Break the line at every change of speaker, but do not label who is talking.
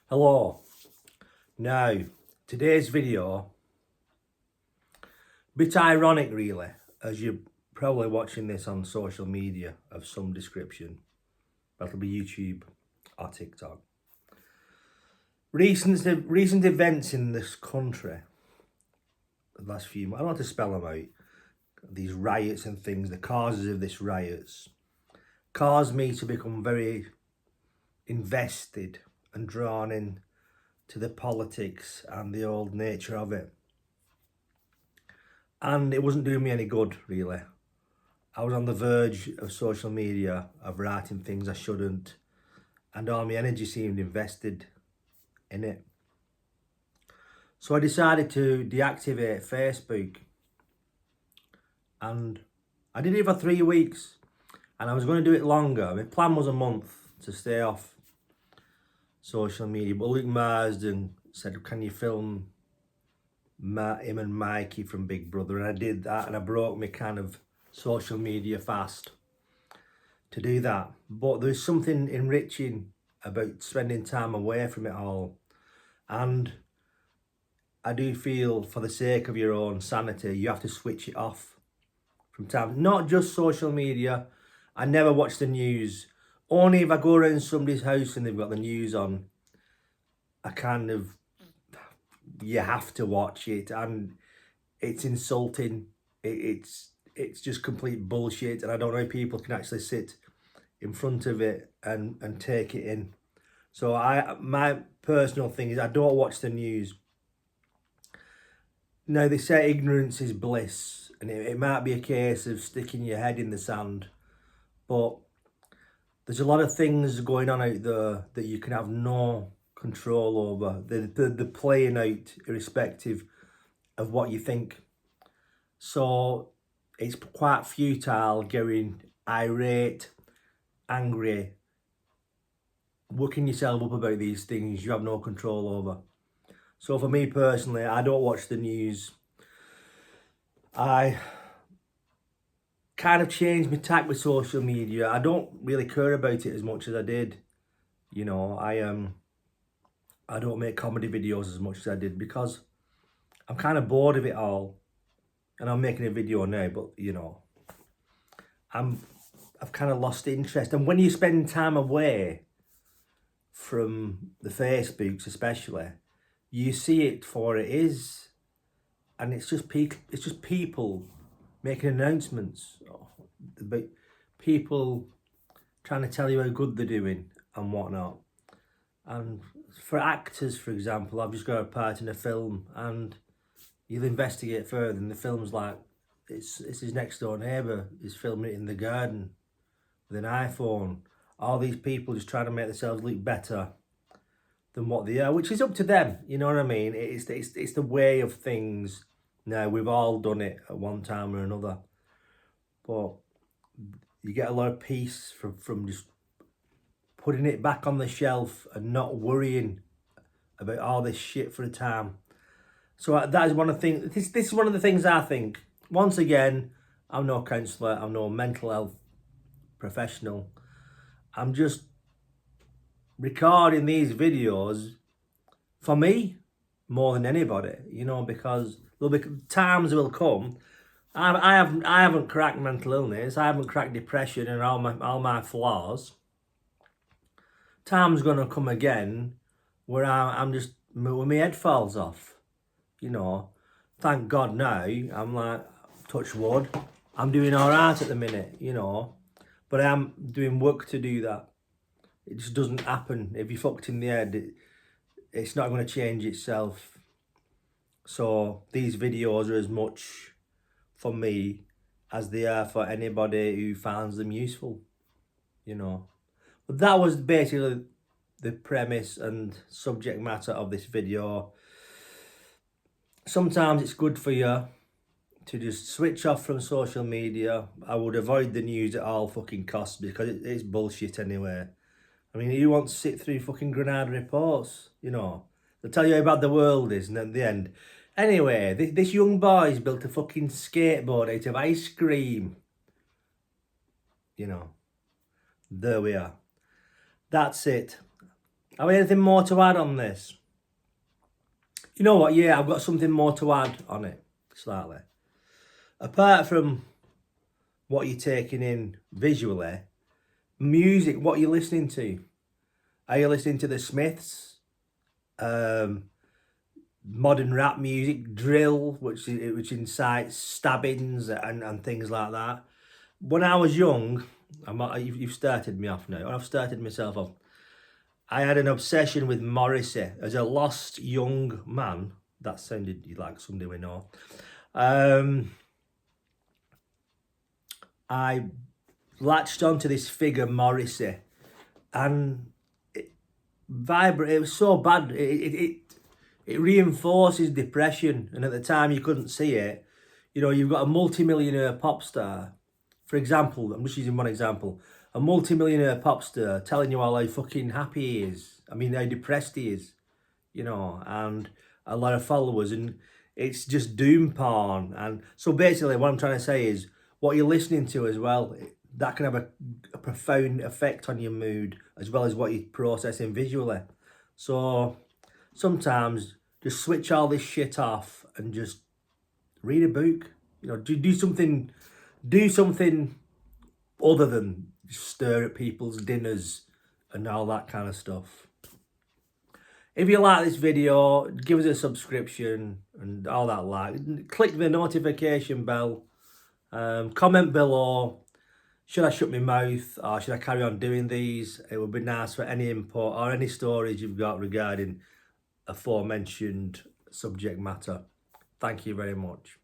Hello. Now, today's video, bit ironic really, as you're probably watching this on social media of some description. That'll be YouTube or TikTok. Recent events in this country, the last few months, I don't want to spell them out, these riots and things, the causes of these riots, caused me to become very invested and drawn in to the politics and the old nature of it. And it wasn't doing me any good, really. I was on the verge of social media, of writing things I shouldn't, and all my energy seemed invested in it. So I decided to deactivate Facebook, and I did it for 3 weeks, and I was going to do it longer. My plan was a month to stay off social media, but Luke Marsden said, "Can you film him and Mikey from Big Brother?" And I did that, and I broke my kind of social media fast to do that. But there's something enriching about spending time away from it all, and I do feel, for the sake of your own sanity, you have to switch it off from time. Not just social media. I never watch the news. Only if I go around somebody's house and they've got the news on, I kind of, you have to watch it, and it's insulting. It's just complete bullshit, and I don't know how people can actually sit in front of it and take it in. So my personal thing is I don't watch the news. Now, they say ignorance is bliss, and it might be a case of sticking your head in the sand, but there's a lot of things going on out there that you can have no control over. They're playing out irrespective of what you think. So it's quite futile getting irate, angry, working yourself up about these things you have no control over. So for me personally, I don't watch the news. I kind of changed my tack with social media. I don't really care about it as much as I did. You know, I don't make comedy videos as much as I did because I'm kind of bored of it all. And I'm making a video now, but you know, I've kind of lost interest. And when you spend time away from the Facebooks especially, you see it for what it is, and it's just people making announcements about people trying to tell you how good they're doing and whatnot. And for actors, for example, I've just got a part in a film, and you'll investigate further, and the film's like, it's his next door neighbour is filming it in the garden with an iPhone. All these people just trying to make themselves look better than what they are, which is up to them. You know what I mean? It's the way of things now. We've all done it at one time or another, but you get a lot of peace from just putting it back on the shelf and not worrying about all this shit for a time. So that is one of the things. This is one of the things I think. Once again, I'm no counsellor. I'm no mental health professional. I'm just recording these videos for me more than anybody, you know, because there'll be times will come. I haven't cracked mental illness. I haven't cracked depression and all my flaws. Time's gonna come again where I'm just, when my head falls off. You know, thank God now, I'm like, touch wood, I'm doing all right at the minute, you know, but I'm doing work to do that. It just doesn't happen. If you're fucked in the head, it's not going to change itself. So these videos are as much for me as they are for anybody who finds them useful, you know. But that was basically the premise and subject matter of this video. Sometimes it's good for you to just switch off from social media. I would avoid the news at all fucking costs because it's bullshit anyway. I mean, who wants to sit through fucking Granada reports, you know? They'll tell you how bad the world is, and at the end. Anyway, this young boy's built a fucking skateboard out of ice cream. You know, there we are. That's it. Have anything more to add on this? You know what? Yeah, I've got something more to add on it, slightly. Apart from what you're taking in visually, music, what you're listening to. Are you listening to the Smiths? Modern rap music, drill, which incites stabbings and things like that. When I was young, you've started me off now. I've started myself off. I had an obsession with Morrissey as a lost young man. That sounded like somebody we know. I latched onto this figure Morrissey, and it was so bad. It reinforces depression, and at the time you couldn't see it. You know, you've got a multimillionaire pop star, for example. I'm just using one example. A multimillionaire pop star telling you how fucking happy he is. I mean, how depressed he is. You know, and a lot of followers, and it's just doom porn. And so basically, what I'm trying to say is, what you're listening to as well, that can have a profound effect on your mood as well as what you're processing visually. So sometimes just switch all this shit off and just read a book. You know, do something other than stare at people's dinners and all that kind of stuff. If you like this video, give us a subscription and all that like. Click the notification bell. Comment below. Should I shut my mouth or should I carry on doing these? It would be nice for any input or any stories you've got regarding aforementioned subject matter. Thank you very much.